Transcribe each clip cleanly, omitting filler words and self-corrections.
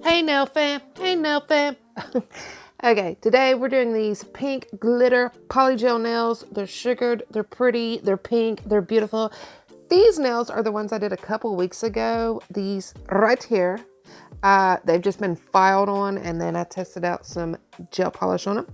Hey nail fam, hey nail fam. Okay, today we're doing these pink glitter polygel nails. They're sugared, they're pretty, they're pink, they're beautiful. These nails are the ones I did a couple weeks ago. These right here. They've just been filed on, and then I tested out some gel polish on them,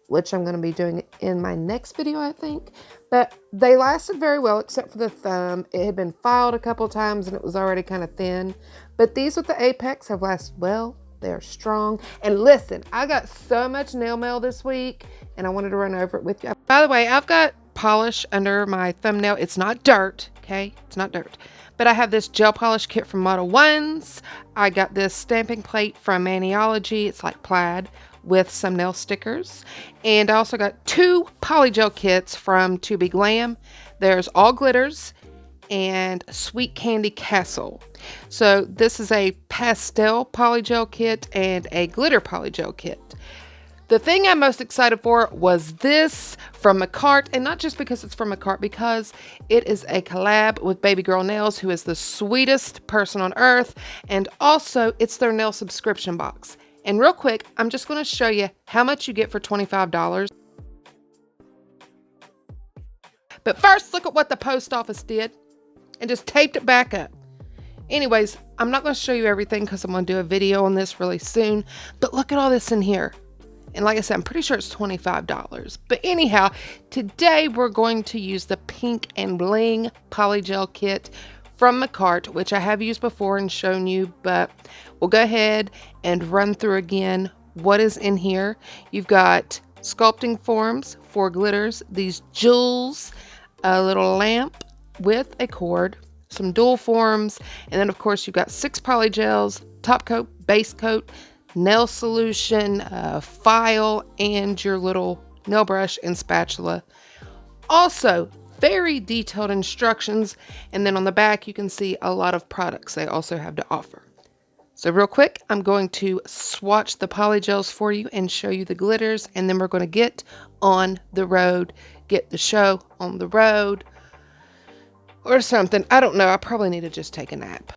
which I'm going to be doing in my next video, I think. But they lasted very well, except for the thumb. It had been filed a couple times, and it was already kind of thin. But these with the apex have lasted well. They're strong. And listen, I got so much nail mail this week, and I wanted to run over it with you. By the way, I've got polish under my thumbnail. It's not dirt, okay? It's not dirt. But I have this gel polish kit from Model 1s. I got this stamping plate from Maniology. It's like plaid with some nail stickers. And I also got 2 polygel kits from 𝘬𝘵𝘥𝘦𝘆. There's all glitters and Sweet Candy Castle. So this is a pastel polygel kit and a glitter polygel kit. The thing I'm most excited for was this from Makartt, and not just because it's from Makartt, because it is a collab with Baby Girl Nails, who is the sweetest person on earth, and also it's their nail subscription box. And real quick, I'm just going to show you how much you get for $25. But first, look at what the post office did and just taped it back up. Anyways, I'm not going to show you everything because I'm going to do a video on this really soon, but look at all this in here. And like I said, I'm pretty sure it's $25. But anyhow, today we're going to use the Pink and Bling Polygel Kit from Makartt, which I have used before and shown you, but we'll go ahead and run through again what is in here. You've got Sculpting Forms, 4 glitters, these jewels, a little lamp with a cord, some dual forms, and then of course you've got 6 polygels, top coat, base coat, nail solution, file, and your little nail brush and spatula. Also, very detailed instructions, and then on the back you can see a lot of products they also have to offer. So real quick, I'm going to swatch the polygels for you and show you the glitters, and then we're going to get on the road, get the show on the road, or something. I don't know, I probably need to just take a nap.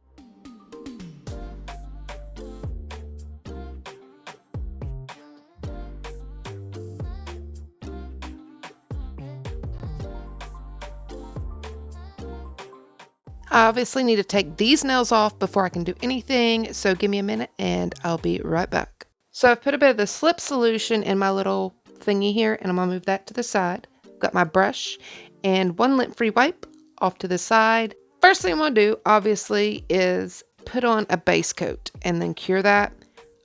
I obviously need to take these nails off before I can do anything, so give me a minute and I'll be right back. So I've put a bit of the slip solution in my little thingy here, and I'm going to move that to the side. Got my brush and 1 lint-free wipe off to the side. First thing I'm going to do, obviously, is put on a base coat and then cure that.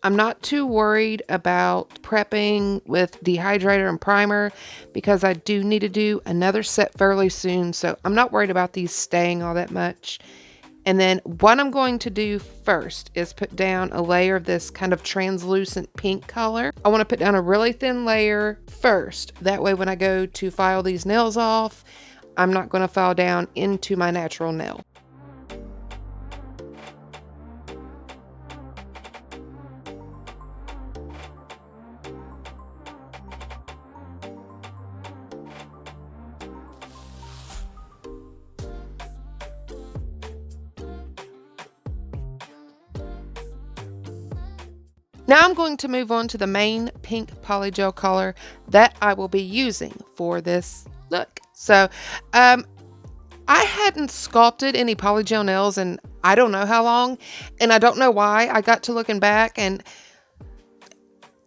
I'm not too worried about prepping with Dehydrator and Primer because I do need to do another set fairly soon, so I'm not worried about these staying all that much. And then what I'm going to do first is put down a layer of this kind of translucent pink color. I want to put down a really thin layer first. That way when I go to file these nails off, I'm not going to file down into my natural nail. Now I'm going to move on to the main pink polygel color that I will be using for this look. So I hadn't sculpted any polygel nails in I don't know how long, and I don't know why. I got to looking back, and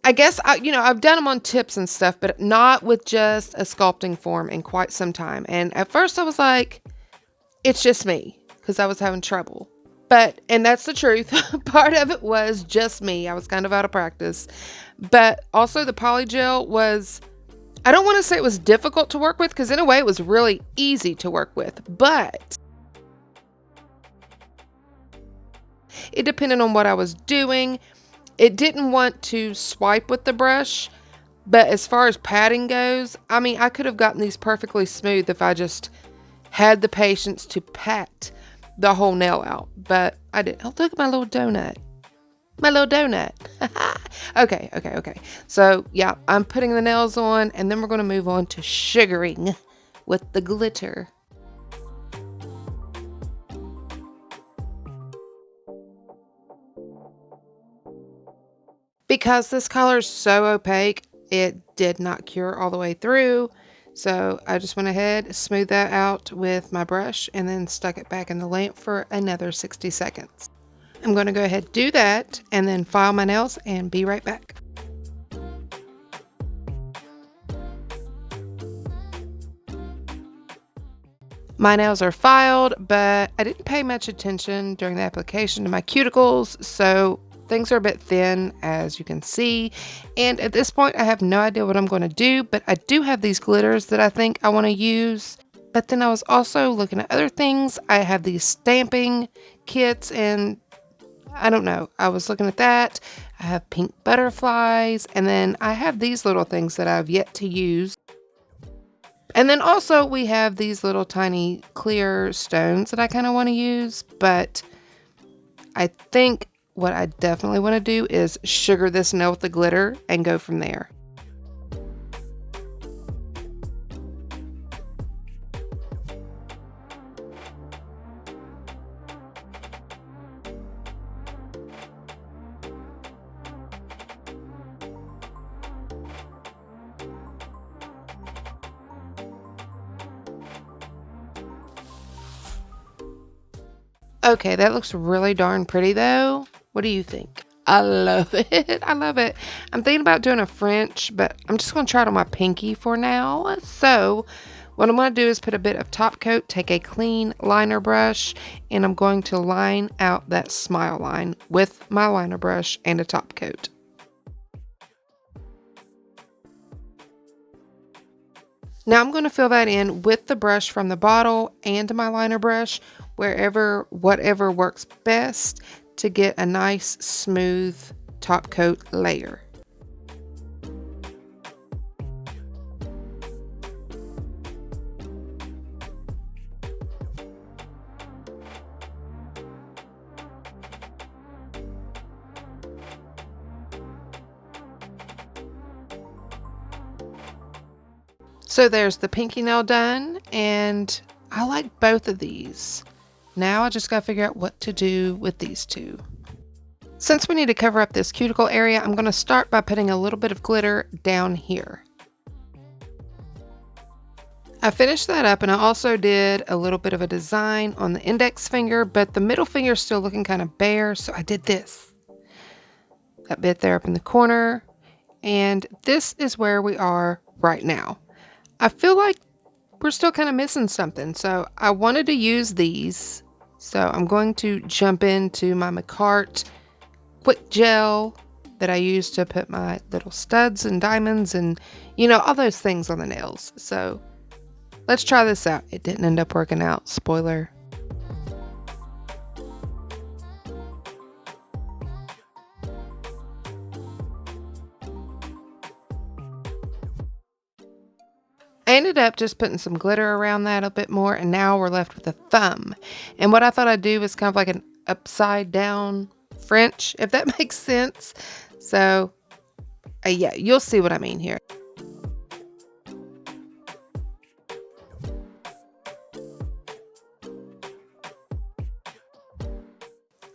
I guess I've done them on tips and stuff, but not with just a sculpting form in quite some time. And at first I was like, it's just me, because I was having trouble. And that's the truth. Part of it was just me. I was kind of out of practice. But also the polygel was, I don't want to say it was difficult to work with, because in a way it was really easy to work with. But it depended on what I was doing. It didn't want to swipe with the brush. But as far as patting goes, I mean, I could have gotten these perfectly smooth if I just had the patience to pat the whole nail out, but I didn't. Oh, look at my little donut. My little donut. Okay. So yeah, I'm putting the nails on, and then we're going to move on to sugaring with the glitter. Because this color is so opaque, it did not cure all the way through. So I just went ahead, smoothed that out with my brush, and then stuck it back in the lamp for another 60 seconds. I'm going to go ahead and do that and then file my nails and be right back. My nails are filed, but I didn't pay much attention during the application to my cuticles, so things are a bit thin, as you can see. And at this point, I have no idea what I'm going to do, but I do have these glitters that I think I want to use. But then I was also looking at other things. I have these stamping kits, and I don't know. I was looking at that. I have pink butterflies, and then I have these little things that I've yet to use. And then also we have these little tiny clear stones that I kind of want to use, but I think what I definitely want to do is sugar this nail with the glitter and go from there. Okay, that looks really darn pretty though. What do you think? I love it. I love it. I'm thinking about doing a French, but I'm just going to try it on my pinky for now. So what I'm going to do is put a bit of top coat, take a clean liner brush, and I'm going to line out that smile line with my liner brush and a top coat. Now I'm going to fill that in with the brush from the bottle and my liner brush, whatever works best to get a nice smooth top coat layer. So there's the pinky nail done, and I like both of these. Now I just got to figure out what to do with these two. Since we need to cover up this cuticle area, I'm going to start by putting a little bit of glitter down here. I finished that up, and I also did a little bit of a design on the index finger, but the middle finger is still looking kind of bare, so I did this. That bit there up in the corner, and this is where we are right now. I feel like we're still kind of missing something, so I wanted to use these. So I'm going to jump into my Makartt quick gel that I use to put my little studs and diamonds and, you know, all those things on the nails. So let's try this out. It didn't end up working out. Spoiler. I ended up just putting some glitter around that a bit more, and now we're left with a thumb. And what I thought I'd do was kind of like an upside down French, if that makes sense. So yeah, you'll see what I mean here.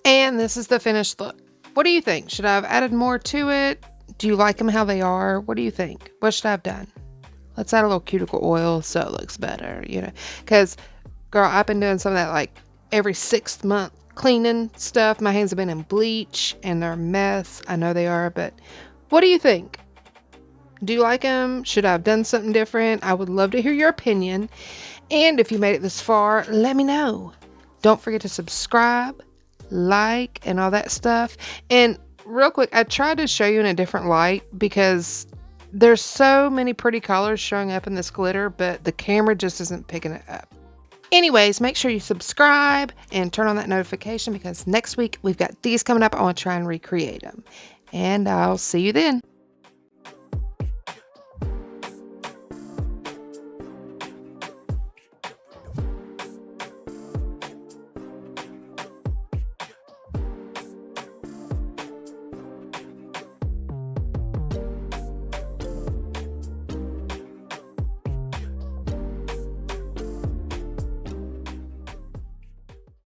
And this is the finished look. What do you think? Should I have added more to it? Do you like them how they are? What do you think? What should I have done? Let's add a little cuticle oil so it looks better, you know. Because, girl, I've been doing some of that like every 6th month cleaning stuff. My hands have been in bleach and they're a mess. I know they are, but what do you think? Do you like them? Should I have done something different? I would love to hear your opinion. And if you made it this far, let me know. Don't forget to subscribe, like, and all that stuff. And real quick, I tried to show you in a different light because there's so many pretty colors showing up in this glitter, but the camera just isn't picking it up. Anyways, make sure you subscribe and turn on that notification because next week we've got these coming up. I want to try and recreate them. And I'll see you then.